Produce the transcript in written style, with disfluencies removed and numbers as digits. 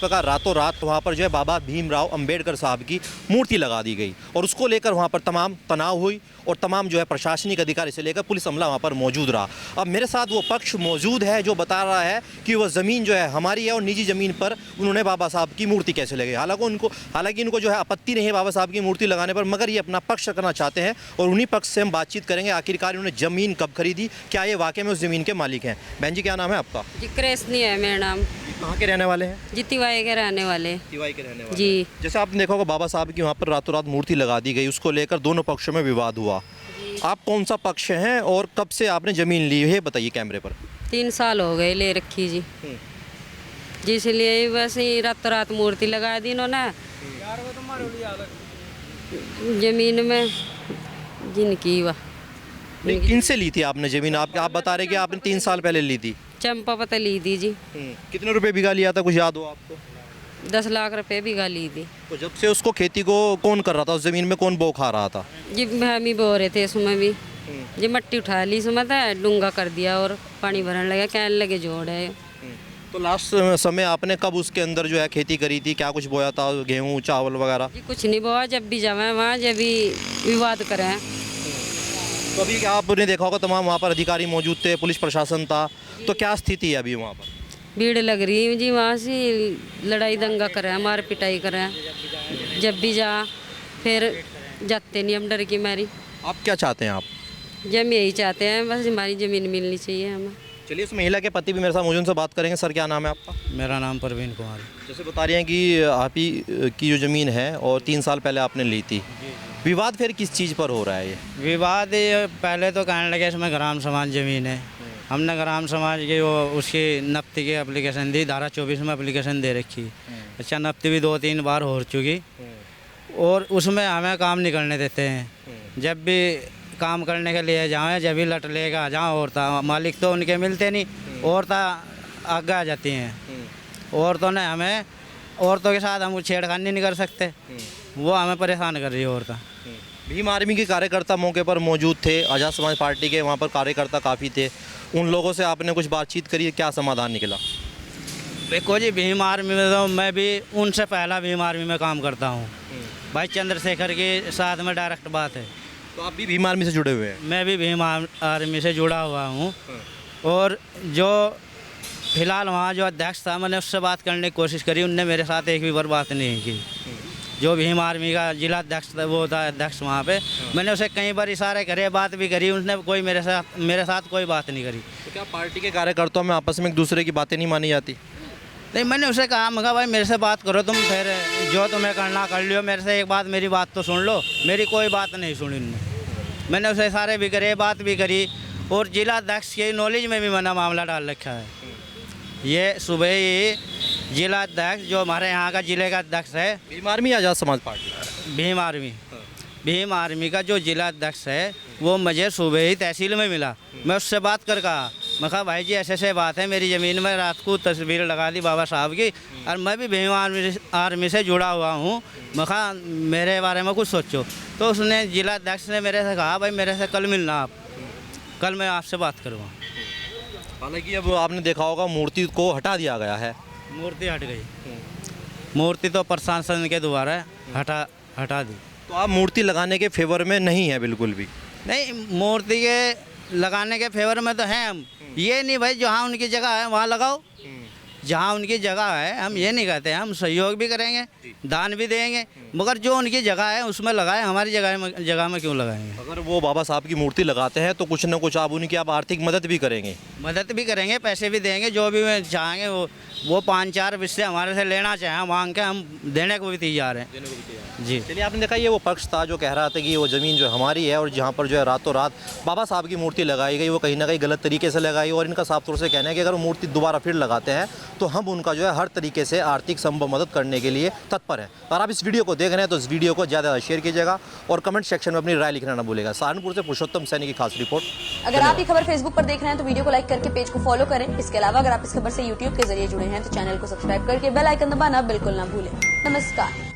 प्रकार रातों रात वहाँ पर जो है बाबा भीमराव अंबेडकर साहब की मूर्ति लगा दी गई और उसको लेकर वहाँ पर तमाम तनाव हुई और तमाम जो है प्रशासनिक अधिकारी से लेकर पुलिस अमला वहाँ पर मौजूद रहा। अब मेरे साथ वो पक्ष मौजूद है जो बता रहा है कि वह ज़मीन जो है हमारी है और निजी ज़मीन पर उन्होंने बाबा साहब की मूर्ति कैसे लगे। हालांकि इनको जो है आपत्ति नहीं है बाबा साहब की मूर्ति लगाने पर, मगर ये अपना पक्ष करना चाहते हैं और उन्हीं पक्ष से हम बातचीत करेंगे। आखिरकार उन्होंने ज़मीन कब खरीदी, क्या ये वाकई में उस ज़मीन के मालिक हैं? बहन जी क्या नाम है आपका? जी कृष्णी है मेरा नाम। कहाँ के रहने वाले हैं? जी तिवाई के रहने वाले। तिवाई के रहने वाले जी। जैसे आपने देखा होगा बाबा साहब की वहाँ पर रातों रात मूर्ति लगा दी गई, उसको लेकर दोनों पक्षों में विवाद हुआ। आप कौन सा पक्ष हैं और कब से आपने ज़मीन ली है बताइए कैमरे पर। 3 साल हो गए ले रखी जी। जी इसलिए बस ही रात रात मूर्ति लगा दी इन्होंने जमीन में जिनकी वह। किन से ली थी आपने ज़मीन? आप बता रहे कि आपने 3 साल पहले ली थी। चंपा पता ली थी जी। कितने रुपए बीघा लिया था, कुछ याद हो आपको? 10 लाख रुपए बीघा ली थी। तो जब से उसको खेती को कौन कर रहा था, उस ज़मीन में कौन बो खा रहा था? जी हम ही बो रहे थे इसमें भी। जी मट्टी उठा ली इसमें था, डूंगा कर दिया और पानी भरने लगा, कहने लगे जोड़ है। तो लास्ट समय आपने कब उसके अंदर जो है खेती करी थी, क्या कुछ बोया था, गेहूँ चावल वगैरह? जी कुछ नहीं बोआ, जब भी जावे वहाँ जब भी विवाद करें। तो अभी आपने देखा होगा तमाम वहाँ पर अधिकारी मौजूद थे, पुलिस प्रशासन था, तो क्या स्थिति है अभी वहाँ पर? भीड़ लग रही है जी, वहाँ से लड़ाई दंगा करें, मार पिटाई करें, जब भी जा फिर जाते नहीं हम डर की मारी। आप क्या चाहते हैं आप? जब यही चाहते हैं बस हमारी ज़मीन मिलनी चाहिए हमें। चलिए उस महिला के पति भी मेरे साथ मौजूद, उनसे बात करेंगे। सर क्या नाम है आपका? मेरा नाम परवीन कुमार। जैसे बता रही हैं कि आप ही की जो ज़मीन है और 3 साल पहले आपने ली थी, विवाद फिर किस चीज़ पर हो रहा है ये? विवाद ये पहले तो कहने लगे इसमें ग्राम समाज ज़मीन है। हमने ग्राम समाज की वो उसकी नफ्ती की एप्लीकेशन दी, धारा 24 में एप्लीकेशन दे रखी। अच्छा नफ्ती भी 2-3 बार हो चुकी और उसमें हमें काम नहीं करने देते हैं। जब भी काम करने के लिए जाएँ जब भी लट लेगा जहाँ औरता मालिक तो उनके मिलते नहीं, औरता आगे आ जाती हैं। औरतों ने हमें औरतों के साथ हम छेड़खानी नहीं कर सकते, वो हमें परेशान कर रही है औरतें। भीम आर्मी के कार्यकर्ता मौके पर मौजूद थे, आज़ाद समाज पार्टी के वहाँ पर कार्यकर्ता काफ़ी थे, उन लोगों से आपने कुछ बातचीत करी, क्या समाधान निकला? देखो जी भीम आर्मी में तो मैं भी उनसे पहला भीम आर्मी में काम करता हूँ। भाई चंद्रशेखर के साथ में डायरेक्ट बात है। तो आप भी भीम आर्मी से जुड़े हुए हैं? मैं भी भीम आर्मी से जुड़ा हुआ हूँ और जो फिलहाल वहाँ जो अध्यक्ष था मैंने उससे बात करने की कोशिश करी, उनने मेरे साथ एक भी बार बात नहीं की। जो भीम आर्मी का जिला अध्यक्ष था वो था अध्यक्ष वहाँ पे, मैंने उसे कई बार इशारे करे, बात भी करी, उसने कोई मेरे साथ कोई बात नहीं करी। तो क्या पार्टी के कार्यकर्ताओं में आपस में एक दूसरे की बातें नहीं मानी जाती? नहीं मैंने उसे कहा, मैं कहा भाई मेरे से बात करो तुम, फिर जो तुम्हें करना कर लियो, मेरे से एक बात मेरी बात तो सुन लो। मेरी कोई बात नहीं सुनी उन्होंने। मैंने उसे इशारे भी करे, बात भी करी और जिला अध्यक्ष के नॉलेज में भी मैंने मामला डाल रखा है। ये सुबह ही जिला अध्यक्ष जो हमारे यहाँ का जिले का अध्यक्ष है, भीम आर्मी आज़ाद समाज पार्टी? भीम आर्मी का जो जिला अध्यक्ष है वो मुझे सुबह ही तहसील में मिला। मैं उससे बात कर कहा, मैं कहा भाई जी ऐसे ऐसे बात है, मेरी ज़मीन में रात को तस्वीर लगा दी बाबा साहब की और मैं भी भीम आर्मी से जुड़ा हुआ हूँ, मैं कहा मेरे बारे में कुछ सोचो। तो उसने जिला अध्यक्ष ने मेरे से कहा भाई मेरे से कल मिलना आप, कल मैं आपसे बात करूँगा। हालांकि अब आपने देखा होगा मूर्ति को हटा दिया गया है। मूर्ति हट गई, मूर्ति तो प्रशासन के द्वारा हटा दी। तो आप मूर्ति लगाने के फेवर में नहीं है बिल्कुल भी? नहीं मूर्ति के लगाने के फेवर में तो हैं हम, ये नहीं भाई जहाँ उनकी जगह है वहाँ लगाओ, जहाँ उनकी जगह है हम ये नहीं कहते हैं, हम सहयोग भी करेंगे, दान भी देंगे, मगर जो उनकी जगह है उसमें लगाएं, हमारी जगह में क्यों लगाएंगे? अगर वो बाबा साहब की मूर्ति लगाते हैं तो कुछ ना कुछ आप उनकी आप आर्थिक मदद भी करेंगे? मदद भी करेंगे, पैसे भी देंगे, जो भी चाहेंगे वो 5-4 विषय हमारे से लेना चाहें मांग के हम देने को भी तैयार हैं जी। चलिए आपने देखा ये वो पक्ष था जो कह रहा था कि वो ज़मीन जो हमारी है और जहाँ पर जो है रातों रात बाबा साहब की मूर्ति लगाई गई वो कहीं ना कहीं गलत तरीके से लगाई, और इनका साफ तौर से कहना है कि अगर वो मूर्ति दोबारा फिर लगाते हैं तो हम उनका जो है हर तरीके से आर्थिक संभव मदद करने के लिए तत्पर हैं। और आप इस वीडियो को देख रहे हैं तो इस वीडियो को ज़्यादा शेयर कीजिएगा और कमेंट सेक्शन में अपनी राय लिखना ना भूलेगा। सहारनपुर से पुरुषोत्तम सैनी की खास रिपोर्ट। अगर आप ये खबर फेसबुक पर देख रहे हैं तो वीडियो को लाइक करके पेज को फॉलो करें। इसके अलावा अगर आप इस खबर से यूट्यूब के जरिए जुड़े हैं तो चैनल को सब्सक्राइब करके बेल आइकन दबाना बिल्कुल ना भूलें। नमस्कार।